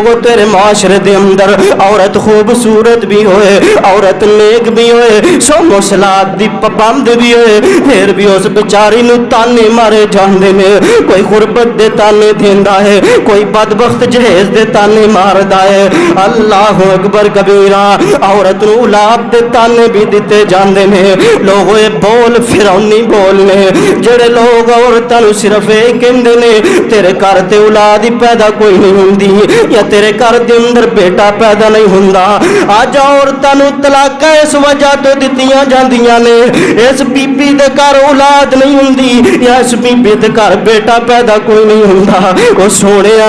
لوگوں تیرے معاشرے دے اندر عورت خوبصورت بھی ہوئے, عورت نیک بھی ہوئے, سو مسلات دی پابند بھی ہوئے, پھر بھی اس بیچاری نو تانے مارے جاندے نے. کوئی غربت دے تانے دیندا ہے, کوئی بدبخت جہیز دے تانے ماردا ہے. اللہ اکبر کبیرہ. عورت نو اولاد دے تانے بھی دیتے جاندے نے. لوگ اے بول فرعونی بول نے جڑے لوگ عورتاں نو صرف اے کہندے نے تیرے گھر تے اولاد ہی پیدا کوئی نہیں ہوندی یا تیرے گھر دے اندر بیٹا پیدا نہیں ہوندا. اج عورتاں نو طلاق اس وجہ تو دتیاں جاندیاں نے اس بی بی دے گھر اولاد نہیں ہوندی یا اس بی بی دے گھر بیٹا پیدا کوئی نہیں ہوندا. او سونیا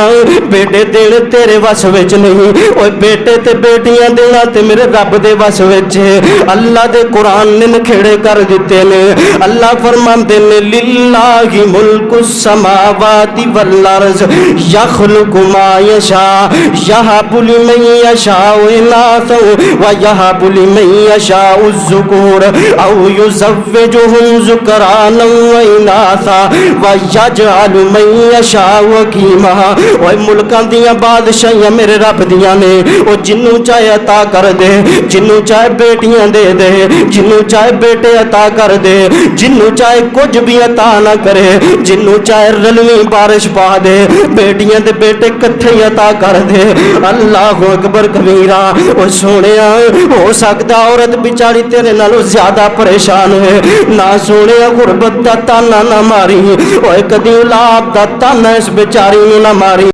بیٹے دینے تیرے وس وچ نہیں, او بیٹے تے بیٹیاں دینا تے میرے رب دے وس وچ ہے. اللہ دے قرآن نے نکھیڑے کر دیتے نے. اللہ فرماندے نے للہ ملک السماوات والارض یخلق ما یشاء یہب لمن یشاء اناثا ویہب لمن یشاء الذکور او یزوجہم ذکرانا واناثا ویجعل من یشاء عقیما. اوے ملکاں دیاں بادشاہیاں میرے رب دیاں نے, او جنوں چاہے عطا کر دے, جنوں چاہے بیٹیاں دے دے, جنوں چاہے بیٹے عطا کر دے, جنوں چاہے کچھ بھی عطا نہ کرے, جنوں چاہے رلویں بارش پا دے, بیٹیاں دے بیٹے کٹھے عطا کر دے. اللہ اکبر کبیرہ. او سونیا ہو سکتا عورت بیچاری تیرے نالوں زیادہ پریشان ہے نہ. سونیا غربت دا تانا نہ ماری, اوے کدی اولاد دا تانا اس بیچاری نو نہ ماری.